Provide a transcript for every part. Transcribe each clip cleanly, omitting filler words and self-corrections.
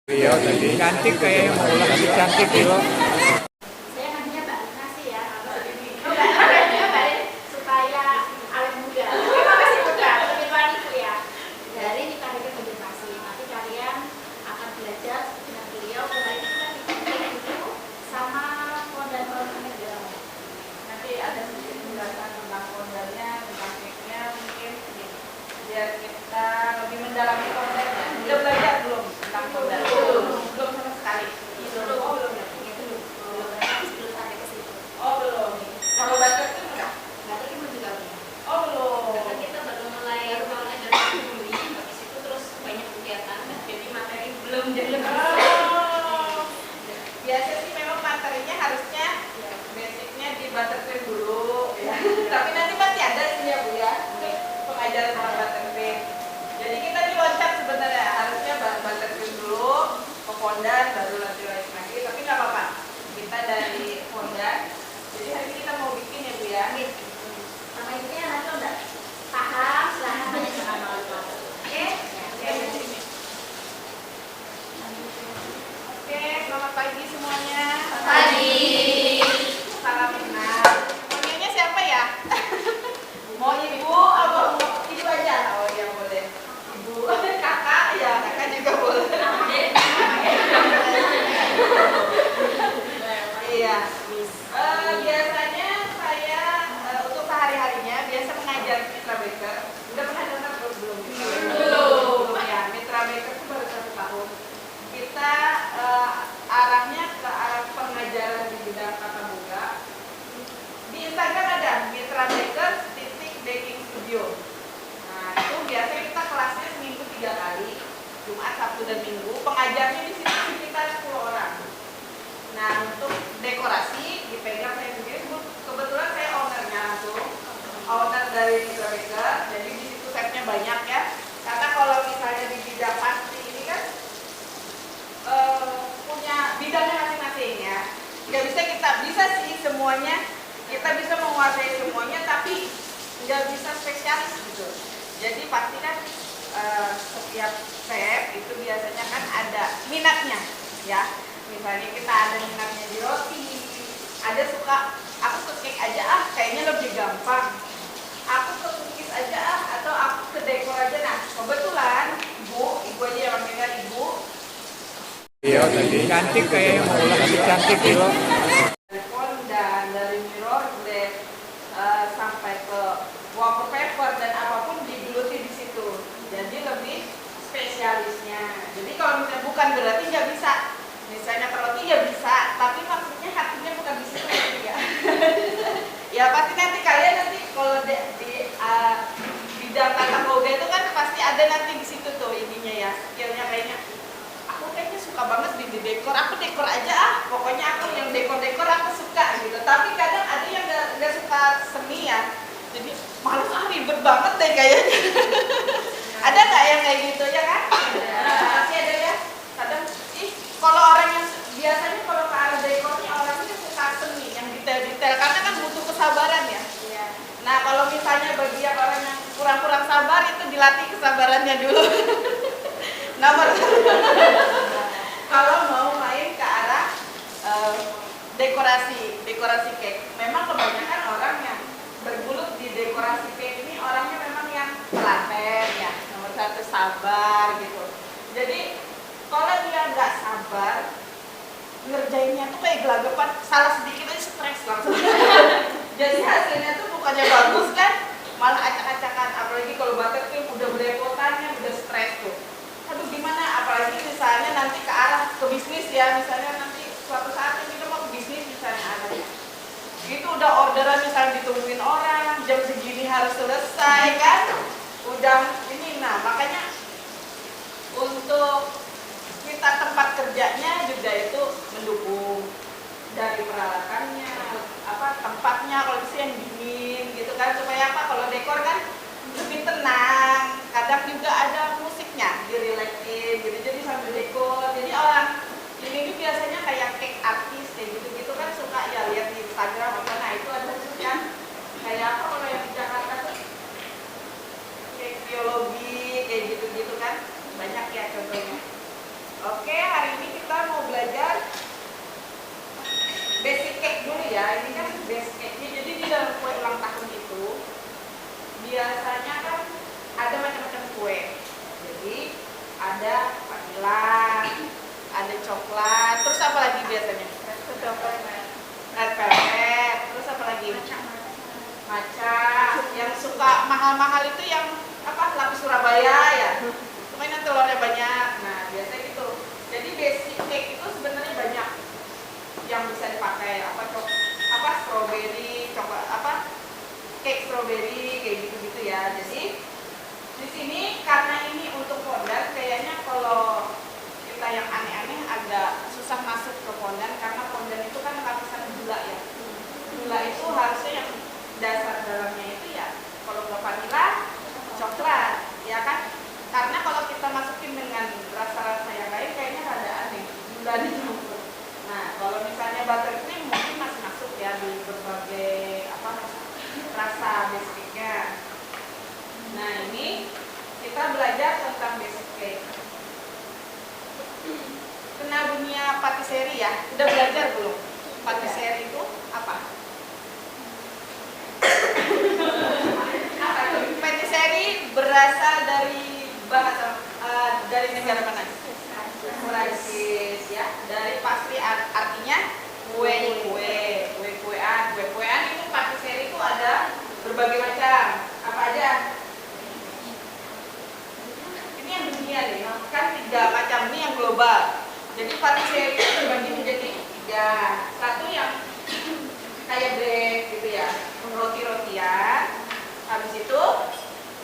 Iya, tadi cantik kayaknya mau ulang lebih cantik ya. Saya nantinya balik nasi ya, balik supaya awet muda. Terima kasih muda, lebih itu ya. Dari kita bikin konsentrasi, nanti kalian akan belajar dengan beliau mulai itu sama fondan-fondannya dalam. Nanti ada sedikit penjelasan tentang fondannya, tentang tekniknya mungkin biar kita lebih mendalami fondannya. Udah belajar belum tentang fondan? Belum sama sekali. Belum ya. Oh belum. Kalau baca itu udah? Baca itu juga belum. Oh belum. Karena kita baru mulai ruangan dari Juli, habis itu terus banyak kegiatan, jadi materi belum jadi lebih. Biasa sih memang materinya harusnya basicnya dibaterkan dulu, ya. Tapi nanti pasti ada sih ya Bu ya, pengajaran tentang baterkan. Jadi kita diloncat sebenarnya harusnya baterkan dulu, ke fondan baru nanti lagi. Tapi nggak apa-apa. Kita dari fondan. Jadi hari ini kita mau bikin ya Bu ya. Sama itunya nanti udah paham, silahkan tanya sama Mama. Oke? Oke, selamat pagi semuanya. Pagi. Salam kenal. Panggilnya siapa ya? Mau ibu atau mau ibu aja? Oh iya boleh. Ibu, kakak ya, kakak juga boleh. Iya. Biasanya saya untuk sehari-harinya biasa mengajar Mitra Baker. Udah pernah dengar belum? Belum. Ya, Mitra Baker itu baru 1 tahun. Kita arahnya ke arah pengajaran di bidang tata boga. Di Instagram ada Mitra Baker Baking Studio. Nah, itu biasanya kita kelasnya seminggu 3 kali, Jumat, Sabtu, dan Minggu. Pengajarnya di sini sekitar 10 orang. Nah, untuk dekorasi dipegang saya sendiri. Kebetulan saya ownernya langsung, owner dari Mitra Baker. Jadi di situ setnya banyak ya. Karena kalau misalnya di bidang pasti ini kan punya bidangnya masing-masing ya. Nggak bisa sih semuanya. Kita bisa menguasai semuanya, tapi nggak bisa spesialis gitu. Jadi pasti kan setiap chef itu biasanya kan ada minatnya ya. Misalnya kita ada minatnya di roti, ada suka aku ke cake aja kayaknya lebih gampang, aku ke cookies aja atau aku ke dekor aja. Nah kebetulan ibu aja yang manggilnya ibu. Iya, tadi cantik kayaknya mau ulang lebih cantik ya. Dari fondan, dari mirror glass, sampai ke wallpaper dan apapun digeluti di situ. Jadi lebih spesialisnya. Jadi kalau misalnya bukan berarti nggak bisa. Misalnya roti ya bisa, tapi maksudnya hatinya bukan di situ ya. Ya pasti nanti kalian kalau di bidang tata boga itu kan pasti ada nanti di situ tuh ininya ya, skillnya kayaknya. Aku kayaknya suka banget di dekor, aku dekor aja pokoknya aku yang dekor aku suka gitu. Tapi kadang ada yang nggak suka seni ya, jadi malas ribet banget deh kayaknya. Ada nggak yang kayak gitu ya kan? Pasti ada ya. Kadang kalau orang yang biasanya kalau ke arah dekornya orangnya suka seni yang detail-detail karena kan butuh kesabaran ya. Nah kalau misalnya bagi yang orang yang kurang sabar itu dilatih kesabarannya dulu. Nomor kalau mau main ke arah dekorasi cake, memang kebanyakan orang yang bergulut di dekorasi cake ini orangnya memang yang telaten ya. Nomor 1 sabar gitu. Jadi kalau dia nggak sabar ngerjainnya tuh kayak gelagapan, salah sedikit aja stres langsung. Jadi hasilnya tuh bukannya bagus kan, malah acak-acakan. Apalagi kalau buttercream udah belepotannya udah stres tuh. Aduh gimana, apalagi misalnya nanti ke arah ke bisnis ya, misalnya nanti suatu saat kita mau ke bisnis misalnya ada itu udah orderan misalnya ditungguin orang, jam segini harus selesai kan, udah ini. Nah makanya untuk kita tempat kerjanya juga itu mendukung dari peralatannya, tempatnya kalau bisa yang dingin gitu kan, supaya kalau dekor kan lebih tenang. Kadang juga ada musiknya direlaksin gitu, jadi sambil dekor. Jadi orang ini biasanya kayak cake artis kayak gitu kan suka ya lihat di Instagram apa. Nah itu ada kan kayak apa kalau yang di Jakarta tuh cake biologi kayak gitu kan banyak ya contohnya. Oke, hari coklat. Terus apa lagi biasanya? Red velvet. Terus apa lagi? Matcha. Yang suka mahal-mahal itu yang apa? Lapis Surabaya ya. Mainan telurnya banyak. Nah, biasanya gitu. Jadi basic cake itu sebenarnya banyak yang bisa dipakai. Apa strawberry, coklat, apa cake strawberry kayak gitu-gitu ya. Jadi di sini karena ini untuk fondant, kayaknya kalau kita yang aneh-aneh agak susah masuk ke fondant karena fondant itu kan lapisan gula ya. Gula itu harusnya yang dasar dalamnya itu ya kalau nggak vanila, coklat, ya kan? Karena kalau kita masukin dengan rasa-rasa yang lain kayaknya rada aneh, gula dicampur. Nah, kalau misalnya buttercream mungkin masih masuk ya di berbagai apa rasa basicnya. Nah, ini kita belajar tentang basic cake. Kena dunia patisserie ya, udah belajar belum? Patisserie itu apa? Apa itu? Patisserie berasal dari bahasa dari negara mana? Prancis ya. Dari pastry artinya kue-kuean itu patisserie itu ada berbagai macam. Apa aja? Ini yang dunia nih, kan 3 macam, ini yang global. Jadi patisserie itu terbagi menjadi 3. Satu yang kayak bread gitu ya, roti-rotian. Habis itu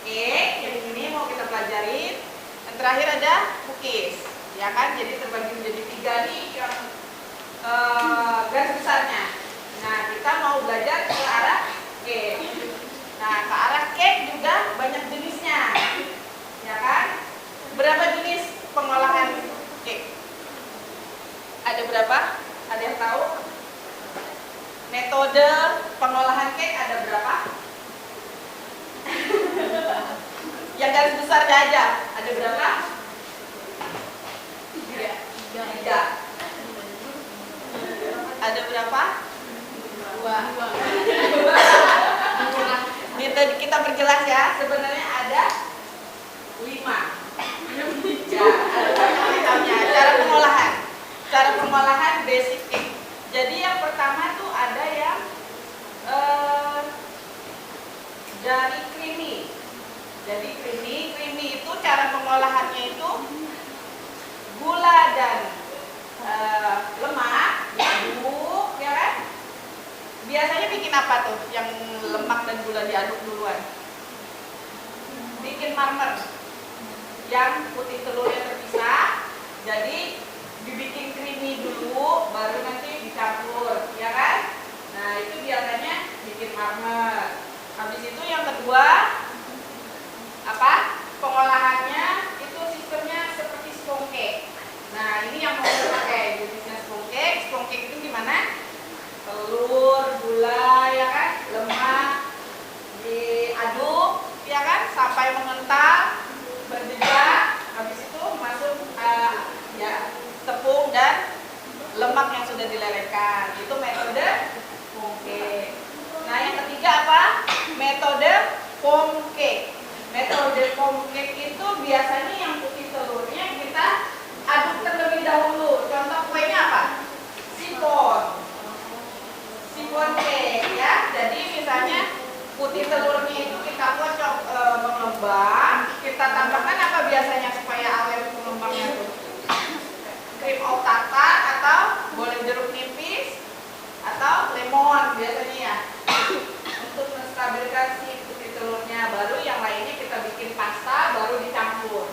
cake, yang ini mau kita pelajarin. Yang terakhir ada cookies, ya kan? Jadi terbagi menjadi 3 nih yang garis besarnya. Nah, kita mau belajar ke arah cake. Nah, ke arah cake juga banyak jenisnya, ya kan? Berapa jenis pengolahan cake? Ada berapa? Ada yang tahu? Metode pengolahan cake ada berapa? Yang garis besar aja. Ada berapa? 3. Ada berapa? 2. Kita perjelas ya. Sebenarnya ada 5. Ya, ada cara pengolahan. Cara pengolahan basic cake. Jadi yang pertama tuh ada yang dari creamy. Jadi creamy itu cara pengolahannya itu gula dan lemak diaduk, ya kan? Biasanya bikin apa tuh? Yang lemak dan gula diaduk duluan? Bikin marmer. Yang putih telurnya terpisah. Jadi dibikin creamy dulu, baru nanti dicampur, ya kan? Nah, itu biasanya bikin marmer. Habis itu yang kedua, apa? Pengolahannya itu sistemnya seperti sponge cake. Nah, ini yang mau kita pakai jenisnya sponge cake. Sponge cake itu gimana? Telur, gula, ya kan? Lemak diaduk, ya kan? Sampai mengental, berjejak. Habis itu masuk ya tepung dan lemak yang sudah dilelehkan. Itu metode sponge cake. Nah, yang ketiga apa? Metode foam cake. Metode foam cake itu biasanya yang putih telurnya kita aduk terlebih dahulu. Contoh kuenya apa? Sifon cake ya. Jadi misalnya putih telurnya itu kita kocok mengembang. Kita tambahkan apa biasanya supaya awet mengembangnya tuh? Cream of tartar atau boleh jeruk nipis atau lemon biasanya ya. Untuk menstabilkan si putih telurnya, baru yang lainnya kita bikin pasta, baru dicampur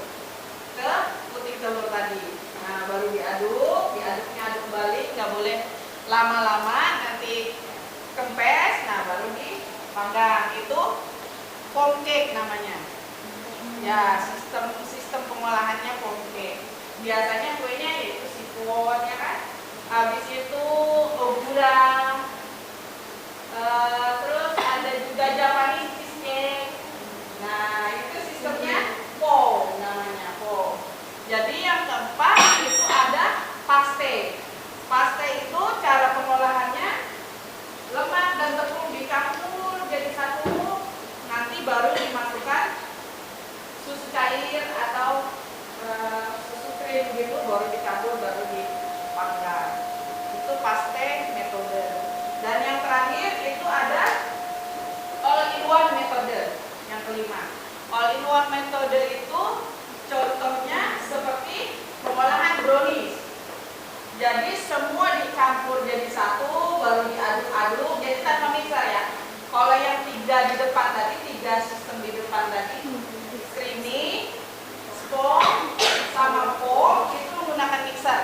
ke putih telur tadi. Nah, baru diaduknya aduk balik, nggak boleh lama-lama, nanti kempes. Nah, baru dipanggang. Itu foam cake namanya. Ya, sistem pengolahannya foam cake. Biasanya kuenya yaitu sifon, ya kan? Habis itu ogura. Terus ada juga Japanese cheesecake. Nah, itu sistemnya foam namanya, foam. Jadi yang keempat itu ada paste. Paste itu cara pengolahannya lemak dan tepung dicampur jadi satu, nanti baru dimasukkan susu cair atau susu krim gitu, baru dicampur, baru fondant. Itu paste metode. Dan yang terakhir itu ada all-in-one metode. Yang kelima, all-in-one metode itu contohnya seperti pengolahan brownies. Jadi semua dicampur jadi satu, baru diaduk-aduk, jadi tanpa mixer ya. Kalau yang 3 di depan tadi, 3 sistem di depan tadi, creamy, sponge, sama foam itu menggunakan mixer.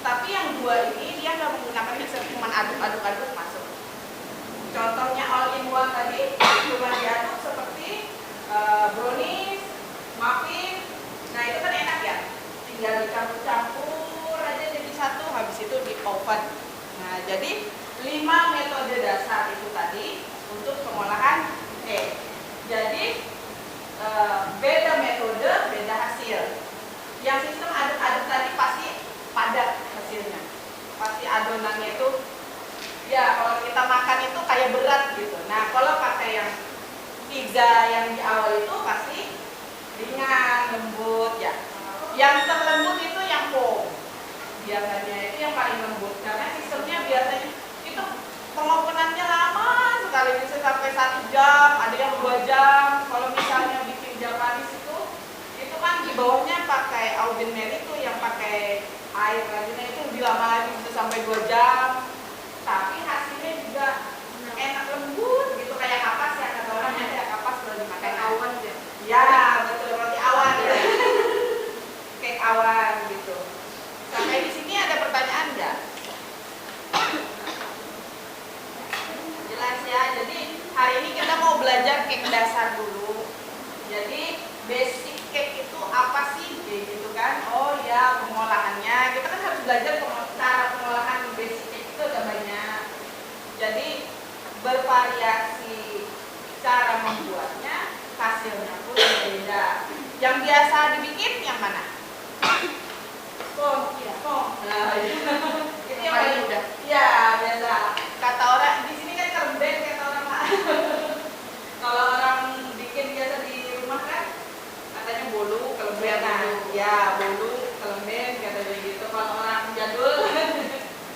Tapi yang 2 ini dia nggak menggunakan mixer, cuma aduk-aduk masuk. Contohnya all-in-one tadi cuma diaduk seperti brownies, muffin. Nah itu kan enak ya, tinggal dicampur-campur aja jadi satu, habis itu di oven. Nah jadi 5 metode dasar itu tadi untuk pengolahan cake. Jadi beda metode, beda hasil. Yang sistem aduk-aduk tadi pasti padat hasilnya, pasti adonannya itu ya kalau kita makan itu kayak berat gitu. Nah kalau pakai yang 3 yang di awal itu pasti ringan, lembut ya. Yang terlembut itu yang foam. Biasanya itu yang paling lembut karena sistemnya biasanya itu pengopenannya lama sekali, bisa sampai 1 jam, ada yang 2 jam. Kalau misalnya bikin Japanese itu kan di bawahnya pakai oven meri itu yang pakai air rajinnya itu lebih lama lagi, bisa sampai 2 jam. Tapi hasilnya juga enak lembut gitu, kayak kapas ya, kata orang ada kapas kalau dimakan awan ya. Ya betul, roti awan ya. Kayak awan gitu. Sampai di sini ada pertanyaan nggak? Jelas ya. Jadi hari ini kita mau belajar cake dasar dulu. Jadi basic cake itu apa sih? Gitu kan? Oh ya, pengolahannya. Kita kan harus belajar cara pengolahan basic cake itu ada banyak. Jadi bervariasi cara membuatnya, hasilnya pun berbeda. Yang biasa dibikin yang mana? Spong, iya, spong. Nah, itu yang paling mudah. Iya, biasa. Kata orang di sini kan kerben, kata orang. Kalau orang bikin biasa di rumah kan, katanya bolu, kelemben. Nah, ya bolu, kelemben, katanya gitu. Kalau orang jadul,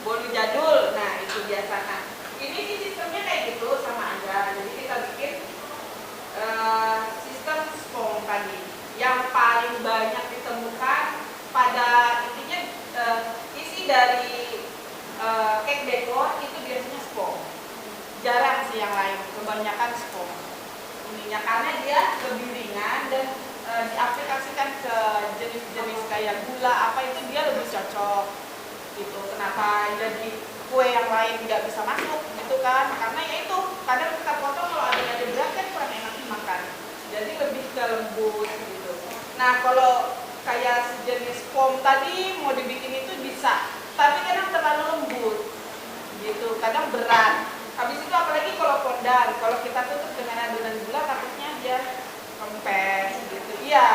bolu jadul. Nah, itu biasa kan. Ini sih sistemnya kayak gitu, sama aja. Jadi kita bikin sistem spong tadi yang paling banyak ditemukan pada intinya isi dari cake decor itu biasanya spong. Jarang sih yang lain, kebanyakan spong. Ininya karena dia lebih ringan dan diaplikasikan ke jenis-jenis kayak gula apa itu dia lebih cocok gitu. Kenapa jadi kue yang lain nggak bisa masuk gitu kan? Karena ya itu kadang kita potong kalau ada berat kan kurang enak dimakan. Jadi lebih ke lembut gitu. Nah kalau kayak sejenis foam tadi mau dibikin itu bisa, tapi kadang terlalu lembut gitu, kadang berat. Habis itu apalagi kalau fondant, kalau kita tutup dengan adonan gula takutnya dia kempes gitu. Iya.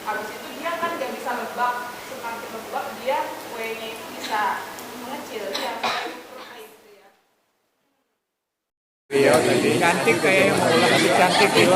Habis itu dia kan nggak bisa lembab, semakin lembab dia kuenya itu bisa mengecil ya. Iya, tadi cantik kayak mau ulang lebih cantik gitu.